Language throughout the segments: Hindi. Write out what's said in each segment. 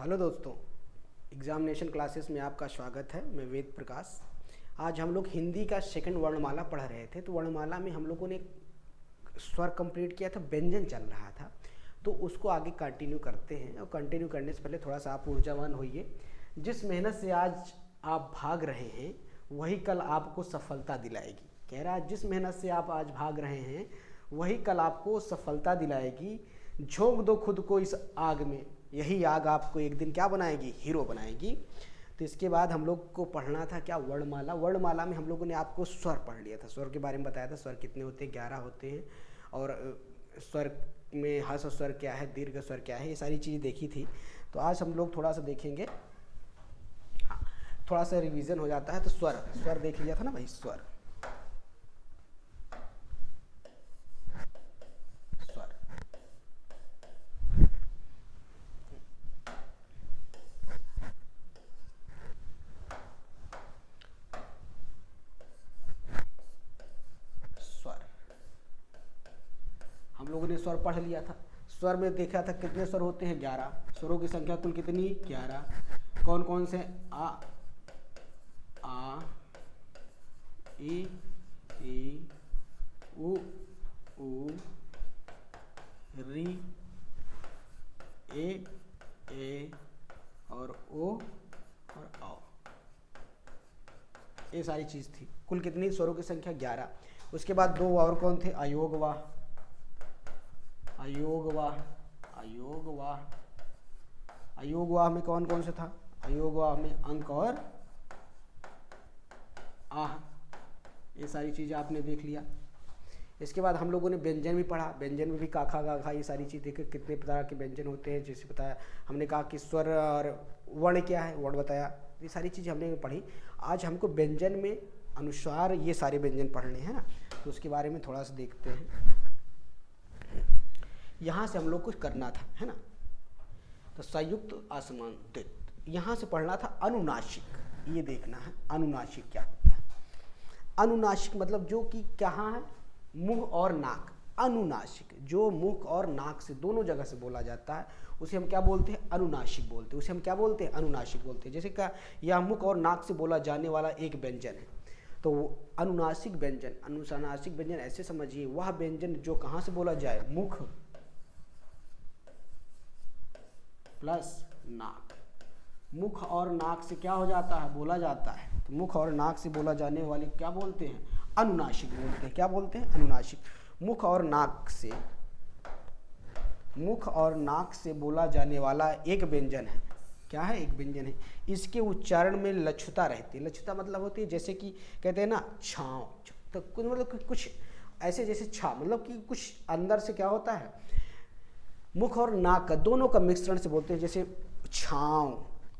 हेलो दोस्तों, एग्जामिनेशन क्लासेस में आपका स्वागत है। मैं वेद प्रकाश। आज हम लोग हिंदी का सेकंड वर्णमाला पढ़ रहे थे। तो वर्णमाला में हम लोगों ने स्वर कंप्लीट किया था, व्यंजन चल रहा था, तो उसको आगे कंटिन्यू करते हैं। और कंटिन्यू करने से पहले थोड़ा सा आप ऊर्जावान होइए। जिस मेहनत से आज आप भाग रहे हैं वही कल आपको सफलता दिलाएगी। कह रहा है जिस मेहनत से आप आज भाग रहे हैं वही कल आपको सफलता दिलाएगी। झोंक दो खुद को इस आग में, यही आग आपको एक दिन क्या बनाएगी, हीरो बनाएगी। तो इसके बाद हम लोग को पढ़ना था क्या, वर्णमाला। वर्णमाला में हम लोगों ने आपको स्वर पढ़ लिया था, स्वर के बारे में बताया था। स्वर कितने होते हैं, 11 होते हैं। और स्वर में हर्ष स्वर क्या है, दीर्घ स्वर क्या है, ये सारी चीज़ देखी थी। तो आज हम लोग थोड़ा सा देखेंगे, हाँ, थोड़ा सा रिवीजन हो जाता है। तो स्वर स्वर देख लिया था ना भाई, स्वर स्वर हम लोगों ने स्वर पढ़ लिया था। स्वर में देखा था कितने स्वर होते हैं, 11। स्वरों की संख्या कुल कितनी, 11। कौन कौन से, आ ई उ री ए और ओ और औ। ये सारी चीज़ थी। कुल कितनी स्वरों की संख्या, 11। उसके बाद दो और कौन थे, अयोगवाह अयोगवाह अयोगवाह अयोगवाह में कौन कौन से था, अयोगवाह में अंक और आह। ये सारी चीज़ें आपने देख लिया। इसके बाद हम लोगों ने व्यंजन भी पढ़ा। व्यंजन में भी काखा गाघा ये सारी चीज़ देखे, कितने प्रकार के व्यंजन होते हैं। जैसे बताया हमने, कहा कि स्वर और वर्ण क्या है, वर्ण बताया। ये सारी चीज़ें हमने पढ़ी। आज हमको व्यंजन में अनुस्वार, ये सारे व्यंजन पढ़ने हैं ना, तो उसके बारे में थोड़ा सा देखते हैं। यहाँ से हम लोग कुछ करना था, है ना। तो संयुक्त असमांतित, यहाँ से पढ़ना था अनुनासिक। ये देखना है अनुनासिक क्या होता है। अनुनासिक मतलब जो कि कहाँ है, मुंह और नाक। अनुनासिक जो मुख और नाक से दोनों जगह से बोला जाता है उसे हम क्या बोलते हैं, अनुनासिक बोलते हैं। उसे हम क्या बोलते हैं, अनुनासिक बोलते हैं। जैसे क्या, यह मुख और नाक से बोला जाने वाला एक व्यंजन है, तो अनुनासिक व्यंजन। अनुनासिक व्यंजन ऐसे समझिए, वह व्यंजन जो कहाँ से बोला जाए, मुख प्लस नाक। मुख और नाक से क्या हो जाता है, बोला जाता है। तो मुख और नाक से बोला जाने वाले क्या बोलते हैं, अनुनासिक बोलते हैं। क्या बोलते हैं, अनुनासिक। मुख और नाक से बोला जाने वाला एक व्यंजन है। क्या है, एक व्यंजन है। इसके उच्चारण में लक्षुता रहती है। लक्षुता मतलब होती है, जैसे कि कहते हैं ना छाँव, तो कुछ मतलब कुछ ऐसे, जैसे छा मतलब कि कुछ अंदर से क्या होता है, मुख और नाक का दोनों का मिश्रण से बोलते हैं। जैसे छाँव,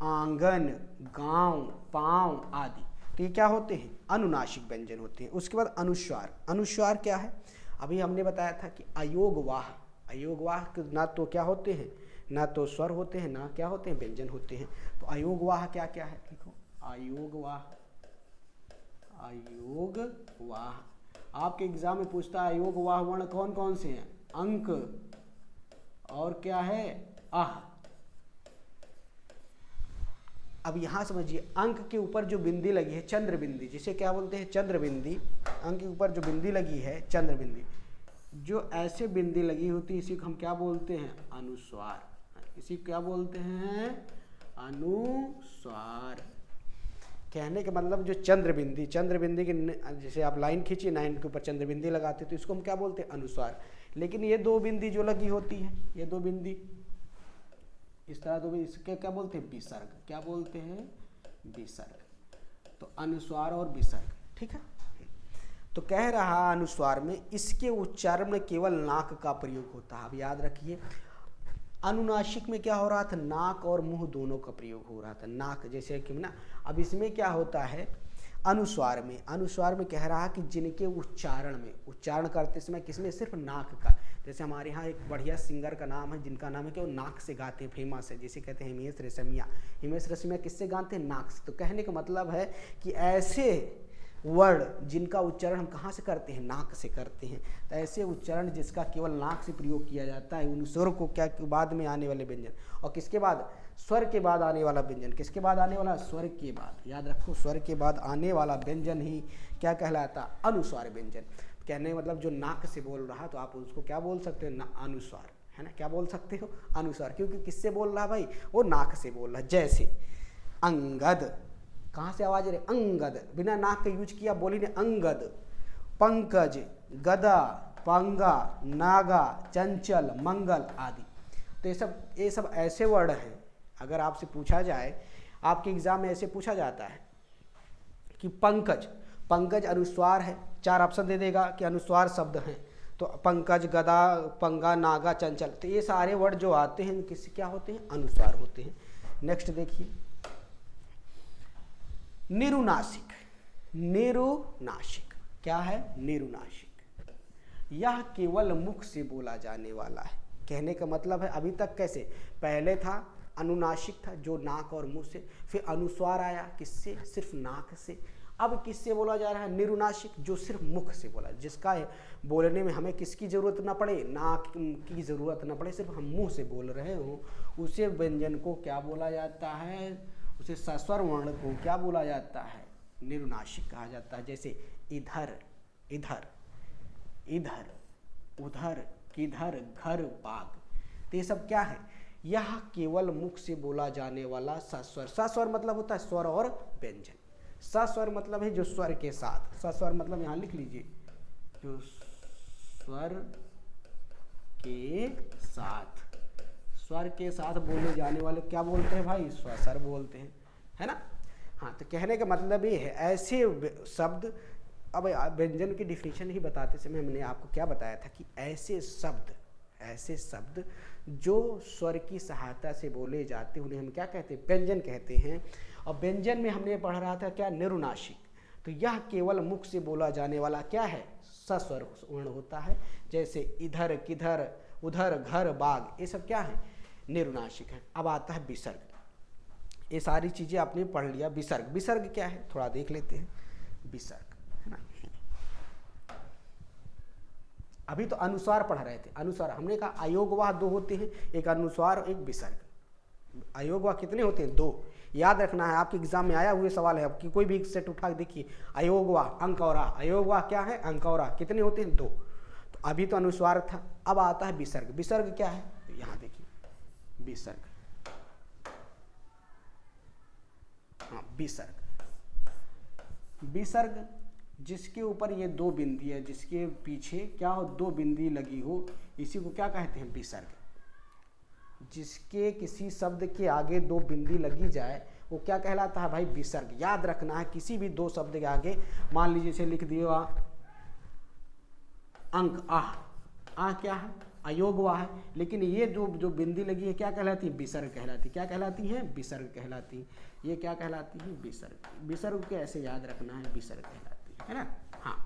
आंगन, गांव, पाँव आदि। तो ये क्या होते हैं, अनुनासिक व्यंजन होते हैं। उसके बाद अनुस्वार। अनुस्वार क्या है, अभी हमने बताया था कि अयोगवाह। अयोगवाह ना तो क्या होते हैं, ना तो स्वर होते हैं, ना क्या होते हैं, व्यंजन होते हैं। तो अयोगवाह क्या क्या है, देखो अयोगवाह। अयोगवाह आपके एग्जाम में पूछता है, अयोगवाह वर्ण कौन कौन से हैं, अंक और क्या है, आह। अब यहाँ समझिए, अंक के ऊपर जो बिंदी लगी है, चंद्र बिंदी, जिसे क्या बोलते हैं, चंद्र बिंदी। अंक के ऊपर जो बिंदी लगी है, चंद्र बिंदी, जो ऐसे बिंदी लगी होती है, इसी को हम क्या बोलते हैं, अनुस्वार। इसी को क्या बोलते हैं, अनुस्वार। कहने का मतलब जो चंद्र बिंदी की, जैसे आप लाइन खींचिए, लाइन के ऊपर चंद्र बिंदी लगाते, तो इसको हम क्या बोलते हैं, अनुस्वार। लेकिन ये दो बिंदी जो लगी होती है, ये दो बिंदी इस तरह, तो इसके क्या बोलते हैं, विसर्ग। क्या बोलते हैं, विसर्ग। तो अनुस्वार और विसर्ग, ठीक है। तो कह रहा अनुस्वार में इसके उच्चारण में केवल नाक का प्रयोग होता है। अब याद रखिए, अनुनासिक में क्या हो रहा था, नाक और मुंह दोनों का प्रयोग हो रहा था। नाक जैसे कि ना, अब इसमें क्या होता है, अनुस्वार में कह रहा कि जिनके उच्चारण करते समय किसमें, सिर्फ नाक का। जैसे हमारे यहाँ एक बढ़िया सिंगर का नाम है, जिनका नाम है कि वो नाक से गाते हैं, फेमस है, जैसे कहते हैं हिमेश रेशमिया। किससे गाते हैं, नाक से। तो कहने का मतलब है कि ऐसे वर्ड जिनका उच्चारण हम कहाँ से करते हैं, नाक से करते हैं। तो ऐसे उच्चारण जिसका केवल नाक से प्रयोग किया जाता है उन स्वर को क्या बाद में आने वाले व्यंजन, और किसके बाद, स्वर के बाद आने वाला व्यंजन, किसके बाद आने वाला, स्वर के बाद, याद रखो स्वर के बाद आने वाला व्यंजन ही क्या कहलाता, अनुस्वार व्यंजन। कहने का मतलब जो नाक से बोल रहा तो आप उसको क्या बोल सकते हो, अनुस्वार, है ना, क्या बोल सकते हो, अनुस्वार, क्योंकि किससे बोल रहा भाई, वो नाक से बोल रहा। जैसे अंगद, कहाँ से आवाज रहे, अंगद, बिना नाक का यूज किया बोली ने अंगद। पंकज, गदा, पंगा, नागा, चंचल, मंगल आदि। तो ये सब ऐसे वर्ड हैं, अगर आपसे पूछा जाए, आपके एग्जाम में ऐसे पूछा जाता है कि पंकज, पंकज अनुस्वार है, 4 ऑप्शन दे देगा कि अनुस्वार शब्द हैं, तो पंकज, गदा, पंगा, नागा, चंचल, तो ये सारे वर्ड जो आते हैं किस क्या होते हैं, अनुस्वार होते हैं। नेक्स्ट देखिए, निरुनासिक, निरुनासिक क्या है, निरुनासिक, यह केवल मुख से बोला जाने वाला है। कहने का मतलब है अभी तक कैसे, पहले था अनुनासिक था जो नाक और मुंह से, फिर अनुस्वार आया किससे, सिर्फ नाक से, अब किससे बोला जा रहा है, निरुनासिक जो सिर्फ मुख से बोला, जिसका बोलने में हमें किसकी ज़रूरत ना पड़े, नाक की ज़रूरत ना पड़े, सिर्फ हम मुंह से बोल रहे हो, उसे व्यंजन को क्या बोला जाता है, उसे सस्वर वर्ण को क्या बोला जाता है, निरुनासिक कहा जाता है। जैसे इधर, इधर, इधर, उधर, किधर, घर, बाग, तो ये सब क्या है, यह केवल मुख से बोला जाने वाला सस्वर। सस्वर मतलब होता है स्वर और व्यंजन, सस्वर मतलब है जो स्वर के साथ, सस्वर मतलब यहाँ लिख लीजिए, जो स्वर के साथ, स्वर के साथ बोले जाने वाले क्या बोलते हैं भाई, स्वसर बोलते हैं, है ना। हाँ, तो कहने का मतलब ये है ऐसे शब्द, अब व्यंजन की डिफिनीशन ही बताते समय हमने आपको क्या बताया था कि ऐसे शब्द जो स्वर की सहायता से बोले जाते हैं उन्हें हम क्या कहते हैं, व्यंजन कहते हैं। और व्यंजन में हमने पढ़ रहा था क्या, निरुनासिक, तो यह केवल मुख से बोला जाने वाला क्या है, सस्वर वर्ण होता है। जैसे इधर, किधर, उधर, घर, बाग, ये सब क्या है, निरुनासिक है। अब आता है विसर्ग, ये सारी चीज़ें आपने पढ़ लिया। विसर्ग, विसर्ग क्या है थोड़ा देख लेते हैं, विसर्ग, है ना। अभी तो अनुस्वार पढ़ रहे थे, अनुस्वार हमने कहा अयोगवाह 2 होते हैं, एक अनुस्वार और एक विसर्ग। अयोगवाह कितने होते हैं, 2, याद रखना है, आपके एग्जाम में आया हुए सवाल है, आपकी कोई भी एक सेट उठा के देखिए, अयोगवाह, अंकौरा, अयोगवाह क्या है, अंकौरा, कितने होते हैं, 2। तो अभी तो अनुस्वार था, अब आता है विसर्ग। विसर्ग क्या है, तो यहाँ देखिए विसर्ग, हाँ विसर्ग, विसर्ग जिसके ऊपर ये 2 बिंदी है, जिसके पीछे क्या हो, 2 बिंदी लगी हो, इसी को क्या कहते हैं, विसर्ग। जिसके किसी शब्द के आगे 2 बिंदी लगी जाए वो क्या कहलाता है भाई, विसर्ग। याद रखना है किसी भी 2 शब्द के आगे, मान लीजिए इसे लिख दिया अंक, आह क्या है, अयोगवाह है, लेकिन ये जो बिंदी लगी है क्या कहलाती है, विसर्ग कहलाती। क्या कहलाती है, विसर्ग कहलाती। ये क्या कहलाती है, विसर्ग। विसर्ग को ऐसे याद रखना है, विसर्ग कहलाती है ना। हाँ,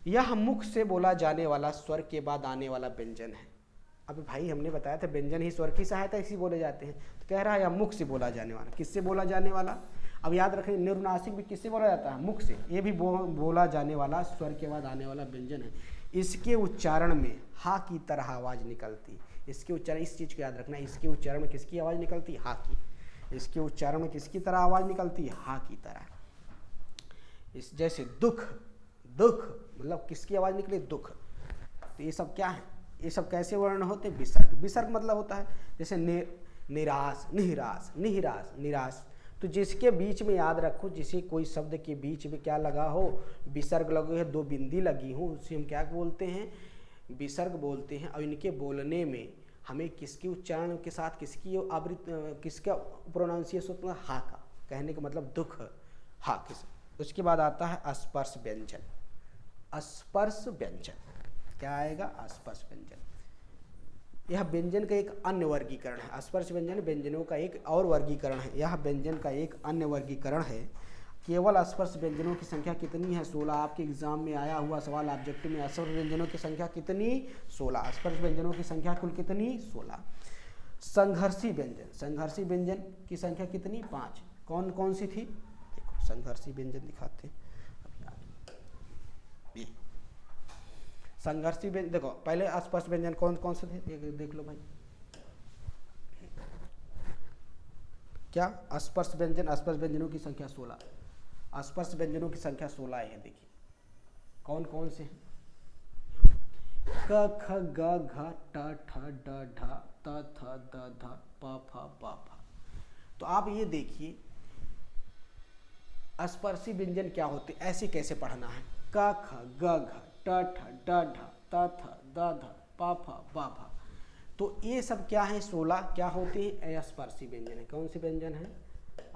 यह मुख से बोला जाने वाला स्वर के बाद आने वाला व्यंजन है। अब भाई हमने बताया था व्यंजन ही स्वर की सहायता से बोले जाते हैं, तो कह रहा है यह मुख से बोला जाने वाला। किससे बोला जाने वाला, अब याद रखें निरुनासिक भी किससे बोला जाता है, मुख से। ये भी बोला जाने वाला स्वर के बाद आने वाला व्यंजन है। इसके उच्चारण में हा की तरह आवाज़ निकलती। इसके उच्चारण, इस चीज़ को याद रखना, इसके उच्चारण में किसकी आवाज़ निकलती, हा की। इसके उच्चारण में किसकी तरह आवाज़ निकलती है, हा की तरह। इस जैसे दुख, दुख मतलब किसकी आवाज़ निकले, दुख। तो ये सब क्या है, ये सब कैसे वर्ण होते हैं, विसर्ग। विसर्ग मतलब होता है जैसे निराश, निराश, निराश, निराश। तो जिसके बीच में याद रखो, जिसे कोई शब्द के बीच में क्या लगा हो, विसर्ग लगे है, 2 बिंदी लगी हो, उसे हम क्या बोलते हैं, विसर्ग बोलते हैं। और इनके बोलने में हमें किसके उच्चारण के साथ किसकी आवृत्ति, किसका प्रोनाउंसिएशन, हा का। कहने का मतलब दुख, हा किस। उसके बाद आता है स्पर्श व्यंजन। स्पर्श व्यंजन क्या आएगा, स्पर्श व्यंजन। यह व्यंजन का एक अन्य वर्गीकरण है। स्पर्श व्यंजन व्यंजनों का एक और वर्गीकरण है। यह व्यंजन का एक अन्य वर्गीकरण है। केवल स्पर्श व्यंजनों की संख्या कितनी है, 16। आपके एग्जाम में आया हुआ सवाल ऑब्जेक्टिव में, स्पर्श व्यंजनों की संख्या कितनी, 16। स्पर्श व्यंजनों की संख्या कुल कितनी, 16। संघर्षी व्यंजन, संघर्षी व्यंजन की संख्या कितनी, 5। कौन कौन सी थी, देखो संघर्षी व्यंजन दिखाते हैं। संघर्षी व्यंजन देखो, पहले अस्पर्श व्यंजन कौन कौन से थे देख लो भाई। क्या अस्पर्श व्यंजन, अस्पर्श व्यंजनों की संख्या 16, अस्पर्श व्यंजनों की संख्या 16 है। देखिए कौन कौन से हैं, क ख ग घ ट ठ ड ढ त थ द ध प फ ब भ। तो आप ये देखिए अस्पर्शी व्यंजन क्या होते, ऐसे कैसे पढ़ना है, क ख ग घ ट ठ ड ढ त थ द ध प फ ब भ। तो ये सब क्या है, 16 क्या होते हैं, अस्पर्शी व्यंजन है। कौन से व्यंजन है,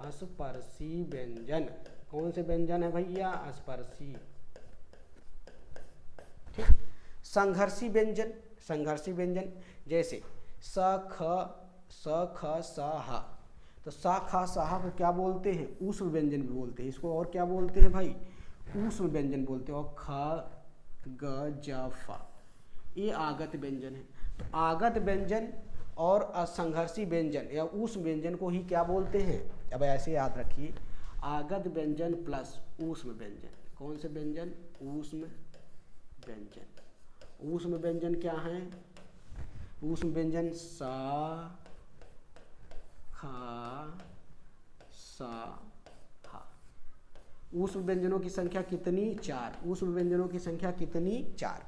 अस्पर्शी व्यंजन। कौन से व्यंजन है भैया, अस्पर्शी। ठीक। संघर्षी व्यंजन, संघर्षी व्यंजन जैसे स ख स ह, तो सा खा साहा को क्या बोलते हैं, ऊष्म व्यंजन भी बोलते हैं। इसको और क्या बोलते हैं भाई, ऊष्म व्यंजन बोलते हैं। और ख ग ज फ, ये आगत व्यंजन है। तो आगत व्यंजन और असंघर्षी व्यंजन या ऊष्म व्यंजन को ही क्या बोलते हैं, अब ऐसे याद रखिए, आगत व्यंजन प्लस ऊष्म व्यंजन। कौन से व्यंजन, ऊष्म व्यंजन। ऊष्म व्यंजन क्या है, ऊष्म व्यंजन सा खा सा हा। ऊष्म व्यंजनों की संख्या कितनी, 4। ऊष्म व्यंजनों की संख्या कितनी, 4।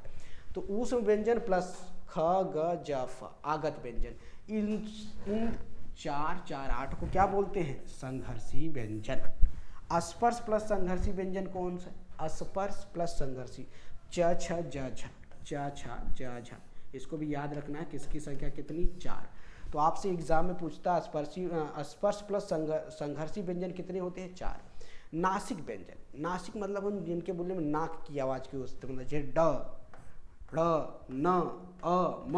तो ऊष्म व्यंजन प्लस ख ग ज फ आगत व्यंजन, इन 4 4 8 को क्या बोलते हैं, संघर्षी व्यंजन। अस्पर्श प्लस संघर्षी व्यंजन कौन सा, अस्पर्श प्लस संघर्षी, च छ ज झ च छ ज झ। इसको भी याद रखना है, किसकी संख्या कितनी, 4। तो आपसे एग्जाम में पूछता है अस्पर्श प्लस संघर्षी व्यंजन कितने होते हैं, 4। नासिक व्यंजन, नासिक मतलब हम जिनके बोलने में नाक की आवाज़ की होती है, मतलब जैसे ड ड़ न अ म,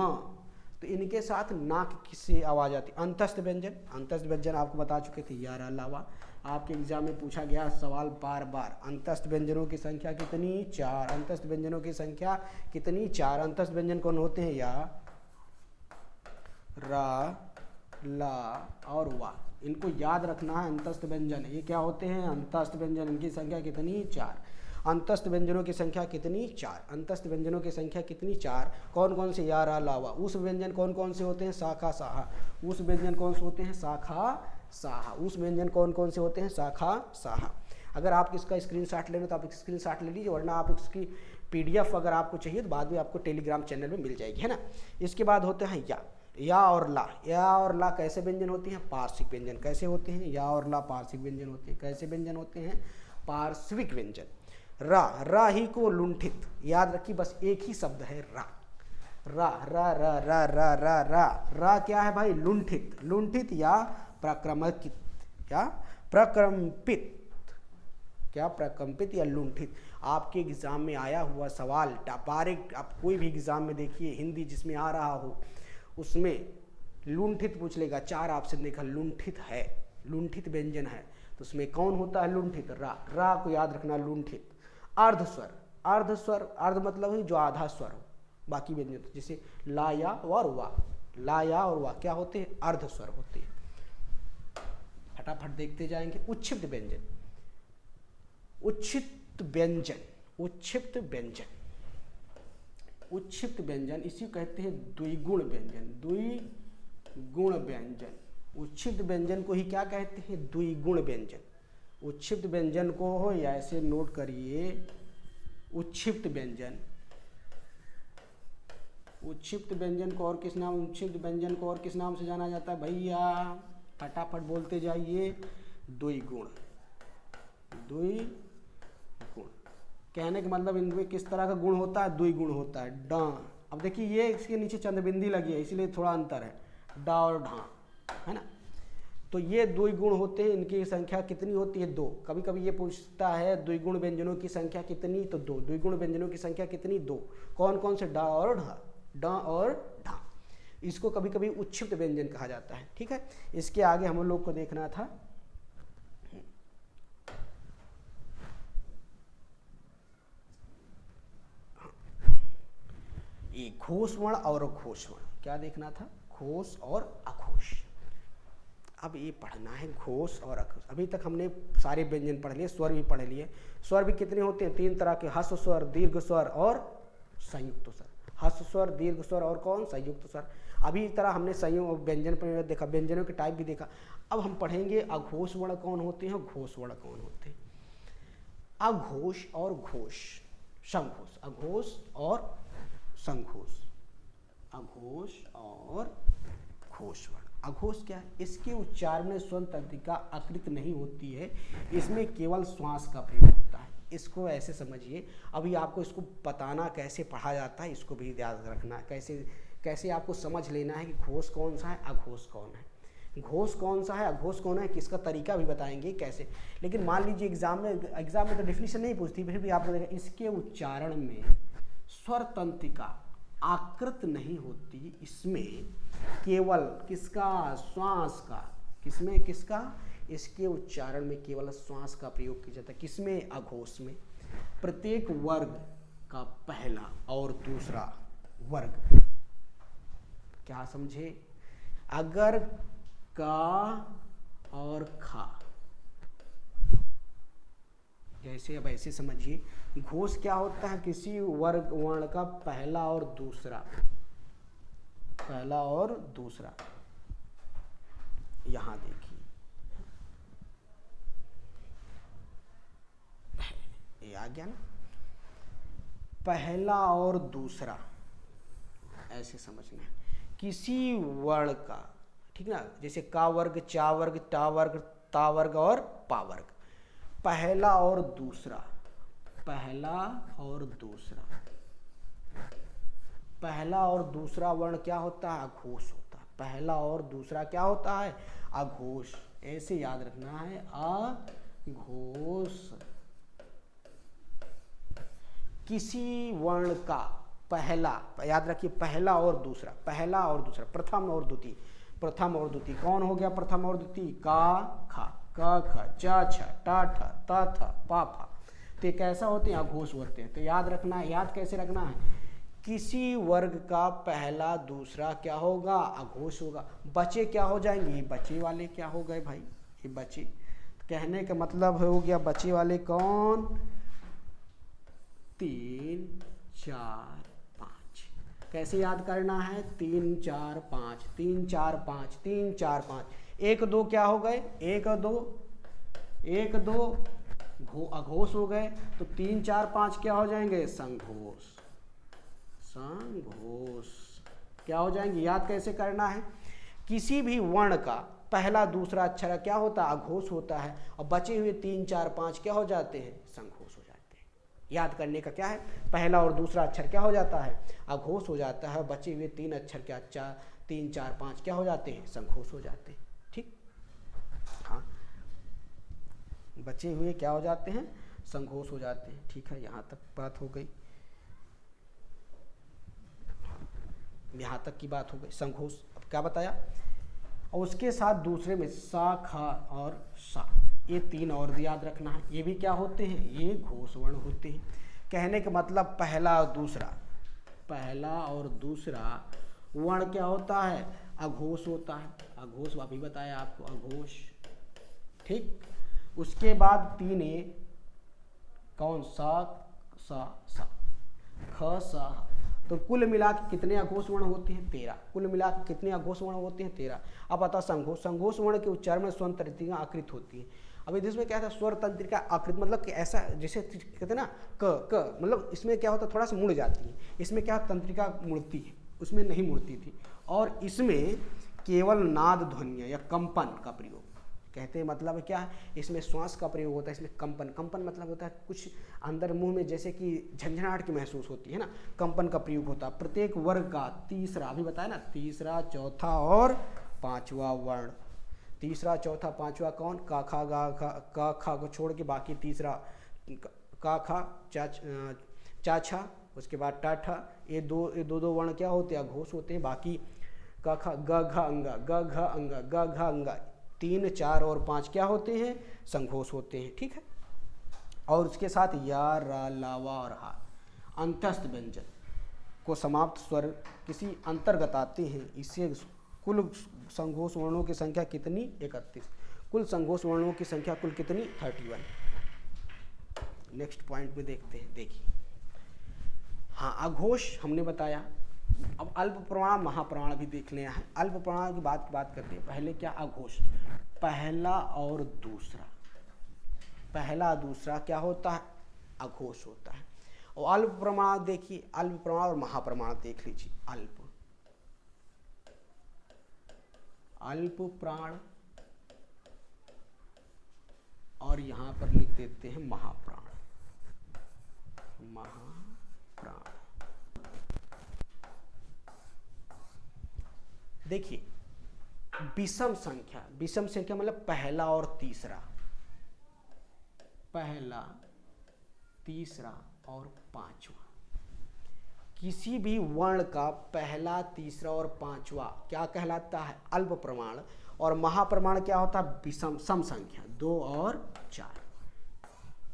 तो इनके साथ नाक से आवाज़ आती है। अंतस्थ व्यंजन, अंतस्थ व्यंजन आपको बता चुके थे यार, अलावा आपके एग्जाम में पूछा गया सवाल बार बार। अंतस्थ व्यंजनों की संख्या कितनी, 4। अंतस्थ व्यंजनों की संख्या कितनी, 4। अंतस्थ व्यंजन कौन होते हैं, या रा ला और वा, इनको याद रखना है। अंतस्थ व्यंजन ये क्या होते हैं, अंतस्थ व्यंजन, इनकी संख्या कितनी, 4। अंतस्थ व्यंजनों की संख्या कितनी, 4। अंतस्थ व्यंजनों की संख्या कितनी, 4। कौन कौन से, या रा ला वा। उस व्यंजन कौन कौन से होते हैं, शाखा साहा। उस व्यंजन कौन से होते हैं, शाखा साहा। उस व्यंजन कौन कौन से होते हैं, शाखा साहा। अगर आप इसका स्क्रीनशॉट लेना तो आप स्क्रीनशॉट ले लीजिए, वरना आप इसकी PDF अगर आपको चाहिए तो बाद में आपको टेलीग्राम चैनल में मिल जाएगी, है ना। इसके बाद होते हैं या और ला। या और ला कैसे व्यंजन होते हैं, पार्श्विक व्यंजन। कैसे होते हैं, या और ला पार्श्विक व्यंजन होते हैं। कैसे व्यंजन होते हैं, पार्श्विक व्यंजन। रा ही को लुंठित, याद रखिए, बस एक ही शब्द है रा। रा रा रा रा रा रा रा रा क्या है भाई, लुंठित। लुंठित या प्रक्रमित, क्या प्रकम्पित, क्या प्रकम्पित या लुंठित। आपके एग्जाम में आया हुआ सवाल डायरेक्ट, आप कोई भी एग्जाम में देखिए हिंदी जिसमें आ रहा हो, उसमें लुंठित पूछ लेगा। 4 ऑप्शन देखा, लुंठित है, लुंठित व्यंजन है, तो उसमें कौन होता है, लुंठित। रा को याद रखना, लुंठित। अर्ध स्वर, अर्ध स्वर, अर्ध मतलब है जो आधा स्वर हो, बाकी व्यंजन जैसे ला या और वा, ला या और वा क्या होते हैं, अर्ध स्वर होते हैं। फटाफट देखते जाएंगे। उच्छिप्त व्यंजन, उच्छिप्त व्यंजन, उच्छिप्त व्यंजन, उच्छिप्त व्यंजन इसी कहते हैं द्विगुण व्यंजन। द्विगुण व्यंजन, उच्छिप्त व्यंजन को ही क्या कहते हैं, द्विगुण व्यंजन। उच्छिप्त व्यंजन को हो या ऐसे नोट करिए, उच्छिप्त व्यंजन, उच्छिप्त व्यंजन को और किस नाम, उच्छिप्त व्यंजन को और किस नाम से जाना जाता है भैया, फटाफट बोलते जाइए, द्विगुण। द्विगुण कहने का मतलब इनमें किस तरह का गुण होता है, द्विगुण होता है। डा, अब देखिए ये इसके नीचे चंद्रबिंदी लगी है, इसलिए थोड़ा अंतर है, डा और ढा, है ना। तो ये द्विगुण होते हैं, इनकी संख्या कितनी होती है, 2। कभी कभी ये पूछता है द्विगुण व्यंजनों की संख्या कितनी, तो 2। द्विगुण व्यंजनों की संख्या कितनी, 2। कौन कौन से, डा और ढा, डा और ढा। इसको कभी कभी उच्छिप्त व्यंजन कहा जाता है, ठीक है। इसके आगे हम लोग को देखना था ये घोषवर्ण और अघोषवर्ण, क्या देखना था, घोष और अघोष। अब ये पढ़ना है घोष और अघोष। अभी तक हमने सारे व्यंजन पढ़ लिए, स्वर भी पढ़ लिए। स्वर भी कितने होते हैं, 3 तरह के, ह्रस्व स्वर, दीर्घ स्वर और संयुक्त स्वर, हस्व स्वर, दीर्घ स्वर और कौन, संयुक्त स्वर। अभी इस तरह हमने संयुक्त व्यंजन पर देखा, व्यंजनों के टाइप भी देखा। अब हम पढ़ेंगे अघोष वर्ण कौन होते हैं, घोष वर्ण कौन होते हैं। अघोष और घोष, संघोष, अघोष और संघोष, अघोष और घोष वर्ण। अघोष क्या है, इसके उच्चारण में स्वर तंत्रिका आकृत नहीं होती है, इसमें केवल श्वास का प्रयोग होता है। इसको ऐसे समझिए, अभी आपको इसको बताना कैसे पढ़ा जाता है, इसको भी याद रखना है, कैसे कैसे आपको समझ लेना है कि घोष कौन सा है, अघोष कौन है, घोष कौन सा है, अघोष कौन है, किसका तरीका भी बताएंगे कैसे। लेकिन मान लीजिए एग्जाम में तो डेफिनेशन नहीं पूछती, फिर भी आपको देखा इसके उच्चारण में स्वर तंत्रिका आकृत नहीं होती, इसमें केवल किसका, श्वास का, किसमें, किसका, इसके उच्चारण में केवल श्वास का प्रयोग किया जाता है। किसमें, अघोष में। प्रत्येक वर्ग का पहला और दूसरा वर्ग, क्या समझे, अगर का और खा, जैसे अब ऐसे समझिए, घोष क्या होता है, किसी वर्ग वर्ण का पहला और दूसरा, पहला और दूसरा। यहां देखिए, ये आ गया ना, पहला और दूसरा, ऐसे समझना है। किसी वर्ण का, ठीक ना, जैसे का वर्ग, चा वर्ग, टा वर्ग, ता वर्ग और पा वर्ग, पहला और दूसरा, पहला और दूसरा, पहला और दूसरा वर्ण क्या होता है, अघोष होता है। पहला और दूसरा क्या होता है, अघोष। ऐसे याद रखना है, अघोष। किसी वर्ण का पहला, याद रखिए, पहला और दूसरा, पहला और दूसरा, प्रथम और द्वितीय, प्रथम और द्वितीय कौन हो गया, प्रथम और द्वितीय, का खा, क ख, च छ, टा ठ, त थ, पा फा, तो कैसा होते हैं, अघोष होते हैं। तो याद रखना है, याद कैसे रखना है, किसी वर्ग का पहला दूसरा क्या होगा, अघोष होगा। बचे क्या हो जाएंगे, ये बचे वाले क्या हो गए भाई, ये बचे, कहने का मतलब हो गया बचे वाले कौन, 3 4 5। कैसे याद करना है, 3 4 5, 3 4 5, 3 4 5, 1 2 क्या हो गए, 1 2 अघोष हो गए, तो 3 4 5 क्या हो जाएंगे, संघोष, संघोष क्या हो जाएंगे। याद कैसे करना है, किसी भी वर्ण का पहला दूसरा अक्षर क्या होता है, अघोष होता है, और बचे हुए 3 4 5 क्या हो जाते हैं, संघोष हो जाते हैं। याद करने का क्या है, पहला और दूसरा अक्षर क्या हो जाता है, अघोष हो जाता है, बचे हुए 3 अक्षर क्या, 3 4 5 क्या हो जाते हैं, संघोष हो जाते हैं। ठीक, हाँ, बचे हुए क्या हो जाते हैं, संघोष हो जाते हैं। ठीक है, यहाँ तक बात हो गई, यहाँ तक की बात हो गई, संघोष। अब क्या बताया, और उसके साथ दूसरे में सा, खा और सा, ये 3 और याद रखना है, ये भी क्या होते हैं, ये घोष वर्ण होते हैं। कहने का मतलब पहला और दूसरा, पहला और दूसरा वर्ण क्या होता है, अघोष होता है, अघोष अभी बताया आपको, अघोष। ठीक, उसके बाद 3 कौन, सा सा सा, ख सा, तो कुल मिला के कितने अघोष वर्ण होते हैं, 13। कुल मिला के कितने अघोष वर्ण होते हैं, 13। अब आता संघोष, संघोष वर्ण के उच्चारण में स्वर तंत्रिका आकृत होती है। अब इसमें क्या था, स्वर तंत्रिका आकृत मतलब कि ऐसा, जैसे कहते हैं ना क मतलब इसमें क्या होता है, थोड़ा सा मुड़ जाती है, इसमें क्या तंत्रिका मुड़ती है, उसमें नहीं मुड़ती थी। और इसमें केवल नाद ध्वनियाँ या कंपन का प्रयोग, कहते हैं मतलब क्या है, इसमें श्वास का प्रयोग होता है, इसमें कंपन, कंपन मतलब होता है कुछ अंदर मुंह में जैसे कि झंझनाहट की महसूस होती है ना, कंपन का प्रयोग होता है। प्रत्येक वर्ग का तीसरा, अभी बताया ना, तीसरा चौथा और पांचवा वर्ण, तीसरा चौथा पांचवा कौन, का खा गा खा, का खा को छोड़ के बाकी तीसरा का खा चा छा, उसके बाद टा ठा, ये दो वर्ण क्या होते हैं, अघोष होते हैं। बाकी का खा ग घ अंगा, ग घ अंगा, ग घ अंगा, 3 4 और 5 क्या होते हैं, संघोष होते हैं। ठीक है, और उसके साथ या, रा, लावा और हा अंतस्थ व्यंजन को समाप्त स्वर किसी अंतर्गत आते हैं। इससे कुल संघोष वर्णों की संख्या कितनी, 31। कुल संघोष वर्णों की संख्या कुल कितनी, 31। नेक्स्ट पॉइंट में देखते हैं, देखिए हाँ, अघोष हमने बताया। अब अल्प प्रमाण महाप्रमाण भी देख लिया है। अल्प प्रमाण की बात करते हैं। पहले क्या, अघोष, पहला और दूसरा, पहला दूसरा क्या होता है, अघोष होता है। और अल्प प्रमाण देखिए, अल्प प्रमाण और महाप्रमाण देख लीजिए। अल्प प्राण और यहां पर लिख देते हैं महाप्राण, महाप्राण। देखिए विषम संख्या, विषम संख्या मतलब पहला और तीसरा, पहला, तीसरा और पांचवा। किसी भी वर्ण का पहला, तीसरा और पांचवा क्या कहलाता है, अल्प प्रमाण। और महाप्रमाण क्या होता है, विषम सम संख्या, 2 और 4।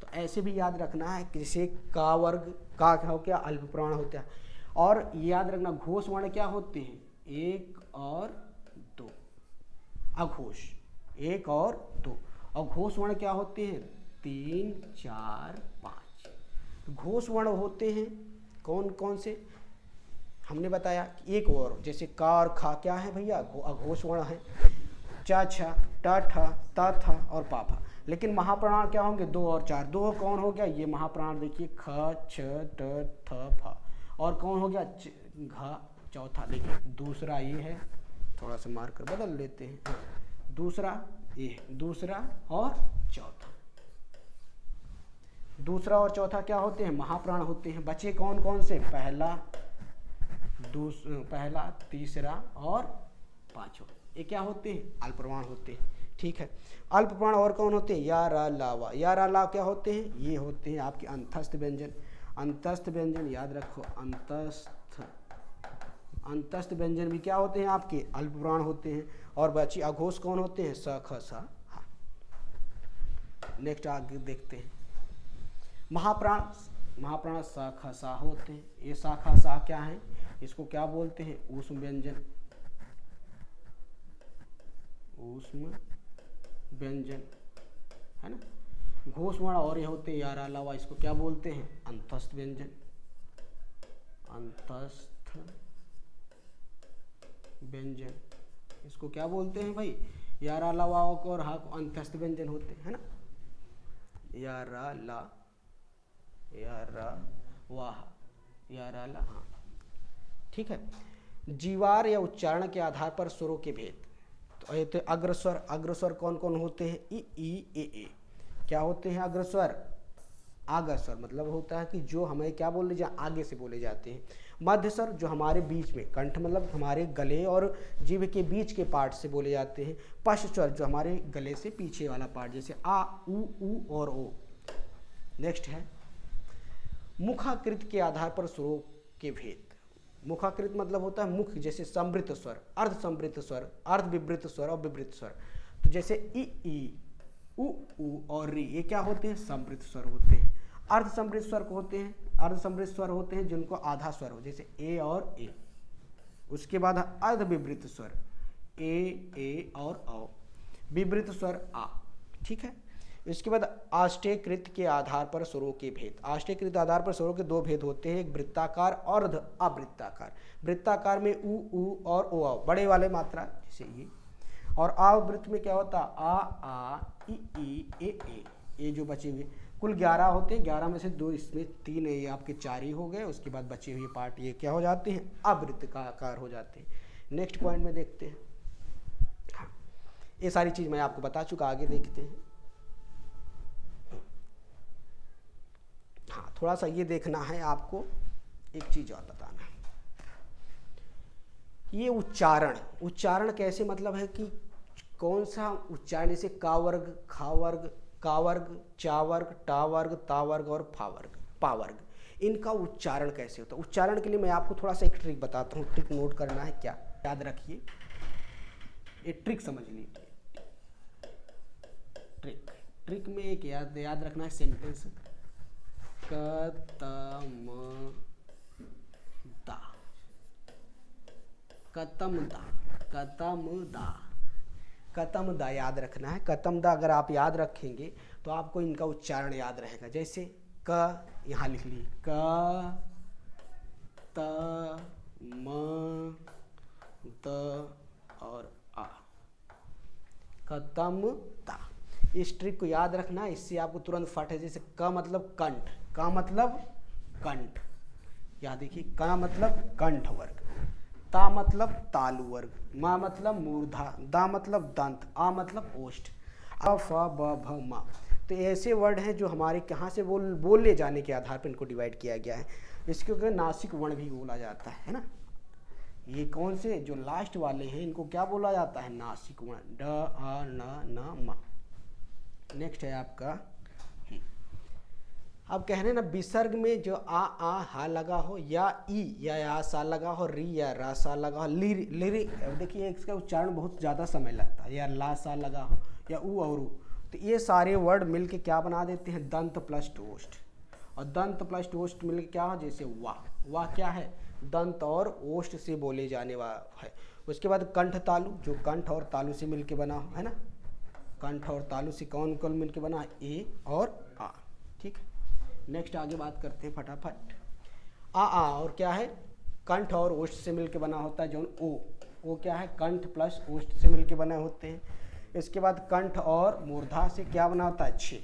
तो ऐसे भी याद रखना है कि जैसे का वर्ग, का क्या हो गया, अल्प प्रमाण होता है। और याद रखना घोष वर्ण क्या होते हैं, 1 और 2, अघोष 1 और 2। और घोष वर्ण क्या होते हैं, 3, 4, 5। तो घोष वर्ण होते हैं कौन कौन से, हमने बताया कि एक और, जैसे का और खा क्या है भैया, अघोष वर्ण है, चा छा, टा ठा, ता था और पा फा। लेकिन महाप्राण क्या होंगे, 2 और 4। 2 कौन हो गया, ये महाप्राण देखिए, ख छ ट थ फा। और कौन हो गया, घ चौथा। देखिए दूसरा ये है, थोड़ा सा मार्कर बदल लेते हैं, दूसरा ये, दूसरा और चौथा। दूसरा और चौथा क्या होते हैं, महाप्राण होते हैं। बचे कौन कौन से, पहला, पहला, तीसरा और पांचवा, ये क्या होते हैं, अल्प प्रमाण होते हैं। ठीक है, अल्प प्रमाण और कौन होते हैं, या रा लावा। या रा ला क्या होते हैं, ये होते हैं आपके अंतस्थ व्यंजन। अंतस्थ व्यंजन याद रखो, अंतस्थ व्यंजन भी क्या होते हैं आपके, अल्प प्रमाण होते हैं। और बची अघोष कौन होते हैं, स ख सा हा। नेक्स्ट आगे देखते हैं, महाप्राण। महाप्राण सा ख सा होते हैं। ये सा ख सा क्या है, इसको क्या बोलते हैं, ऊष्म व्यंजन, ऊष्म व्यंजन है ना। घोष वर्ण और ये होते हैं यार अलावा, इसको क्या बोलते हैं, अंतस्थ व्यंजन, अंतस्थ व्यंजन। इसको क्या बोलते हैं भाई, यार अलावा और हा अंतस्थ व्यंजन होते हैं, है ना। यारा ला, यारा वाह, यारा ला, हाँ ठीक है। जीवार या उच्चारण के आधार पर स्वरों के भेद। तो ये तो अग्रस्वर, अग्रस्वर कौन कौन होते हैं, ई ए। क्या होते हैं अग्रस्वर, आगस्वर मतलब होता है कि जो हमें क्या बोले जाए, आगे से बोले जाते हैं। मध्य स्वर जो हमारे बीच में, कंठ मतलब हमारे गले और जीभ के बीच के पार्ट से बोले जाते हैं। पश्च स्वर जो हमारे गले से पीछे वाला पार्ट, जैसे आ, उ और ओ। नेक्स्ट है मुखाकृत के आधार पर स्वरों के भेद। मुखाकृत मतलब होता है मुख, जैसे समृत स्वर, अर्ध समृत स्वर, अर्ध विवृत स्वर और विवृत स्वर। तो जैसे ई, उ और री, ये क्या होते हैं, समृत स्वर होते हैं। अर्ध समृत स्वर को होते हैं, अर्ध समृत स्वर होते हैं जिनको आधा स्वर हो, जैसे ए और ए। उसके बाद अर्ध विवृत स्वर, ए और औ। विवृत स्वर आ, ठीक है। इसके बाद आष्टेयकृत के आधार पर स्वरों के भेद। आष्टेयकृत आधार पर स्वरों के 2 भेद होते हैं, एक वृत्ताकार और अवृत्ताकार। वृत्ताकार में उ और ओ, बड़े वाले मात्रा जैसे ये। और अवृत्त में क्या होता है, आ ई ए। ये जो बचे हुए कुल 11 होते हैं, 11 में से 2 इसमें 3 ये आपके 4 ही हो गए। उसके बाद बचे हुए पार्ट ये क्या हो जाते हैं, अवृत्ताकार हो जाते हैं। नेक्स्ट पॉइंट में देखते हैं। हाँ, ये सारी चीज मैं आपको बता चुका, आगे देखते हैं। हाँ, थोड़ा सा ये देखना है आपको, एक चीज और बताना है, ये उच्चारण। उच्चारण कैसे, मतलब है कि कौन सा उच्चारण, जैसे का वर्ग, खा वर्ग, का वर्ग, चा वर्ग, टा वर्ग, ता वर्ग और फा वर्ग, पा वर्ग, इनका उच्चारण कैसे होता है। उच्चारण के लिए मैं आपको थोड़ा सा एक ट्रिक बताता हूँ। ट्रिक नोट करना है, क्या याद रखिए, ये ट्रिक समझ लीजिए। ट्रिक में एक याद रखना है सेंटेंस, कतम दा, कतम दा, कतम दा, कतम दा याद रखना है। कतम दा अगर आप याद रखेंगे तो आपको इनका उच्चारण याद रहेगा। जैसे क, यहाँ लिख ली क त, म, द और आ। खत्मता। इस ट्रिक को याद रखना, इससे आपको तुरंत फट है। जैसे क मतलब कंठ, का मतलब कंठ, या देखिए का मतलब कंठ वर्ग, ता मतलब तालु वर्ग, मा मतलब मूर्धा, दा मतलब दंत, आ मतलब ओष्ठ, अ फ ब भ मा। तो ऐसे वर्ड हैं जो हमारे कहाँ से बोले जाने के आधार पर इनको डिवाइड किया गया है। इसको नासिक वर्ण भी बोला जाता है ना। ये कौन से जो लास्ट वाले हैं इनको क्या बोला जाता है? नासिक वर्ण, ड आ न म। नेक्स्ट है आपका अब कह रहे हैं ना, विसर्ग में जो आ हा लगा हो, या ई या सा लगा हो, री या रा सा लगा हो, लिरी देखिए इसका उच्चारण बहुत ज़्यादा समय लगता है, या ला सा लगा हो, या ऊ और ऊ। तो ये सारे वर्ड मिलके क्या बना देते हैं? दंत प्लस ओष्ठ। और दंत प्लस ओष्ठ मिलके क्या हो? जैसे वाह क्या है? दंत और ओष्ठ से बोले जाने वाला है। उसके बाद कंठ तालु, जो कंठ और तालु से मिलके बना हो, है ना। कंठ और तालु से कौन कौन मिलके बना? ए और आ। ठीक है, नेक्स्ट आगे बात करते हैं फटाफट। आ और क्या है? कंठ और ओष्ठ से मिलके बना होता है। जो ओ क्या है? कंठ प्लस ओष्ठ से मिलके बने होते हैं। इसके बाद कंठ और मूर्धा से क्या बना होता है? छ,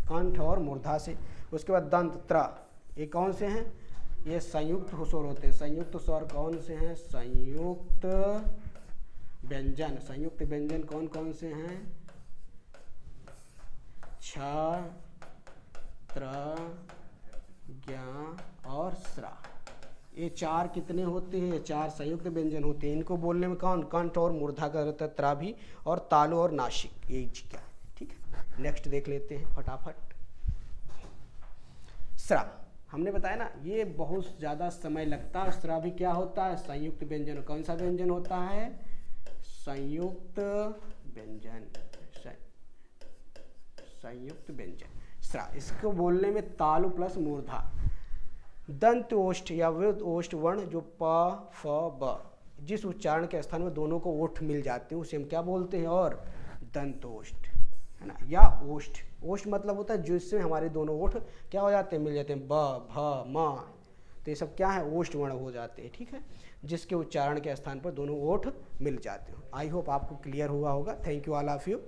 कंठ और मूर्धा से। उसके बाद दंत त्र, ये कौन से हैं? ये संयुक्त स्वर होते हैं। संयुक्त स्वर कौन से हैं? संयुक्त व्यंजन। संयुक्त व्यंजन कौन कौन से हैं? छ, त्र, ज्ञ और स्रा। ये चार कितने होते हैं? चार संयुक्त व्यंजन होते हैं। इनको बोलने में कौन? कंठ और मूर्धा का रहता है त्रा भी, और तालु और नासिक, ये क्या है। ठीक है, नेक्स्ट देख लेते हैं फटाफट। स्रा हमने बताया ना, ये बहुत ज़्यादा समय लगता है। स्रा भी क्या होता है? संयुक्त व्यंजन। कौन सा व्यंजन होता है? संयुक्त व्यंजन। संयुक्त व्यंजन स्रा। इसको बोलने में तालु प्लस मूर्धा। दंत ओष्ठ या वृद्ध ओष्ठ वर्ण जो प फ ब, जिस उच्चारण के स्थान में दोनों को ओठ मिल जाते हैं उसे हम क्या बोलते हैं? और दंत ओष्ठ, है ना, या ओष्ठ। ओष्ठ मतलब होता है जिससे हमारे दोनों ओठ क्या हो जाते हैं? मिल जाते हैं, ब भ म। तो ये सब क्या है? ओष्ठ वर्ण हो जाते हैं। ठीक है, जिसके उच्चारण के स्थान पर दोनों ओठ मिल जाते हैं। आई होप आपको क्लियर हुआ होगा। Thank you all of you.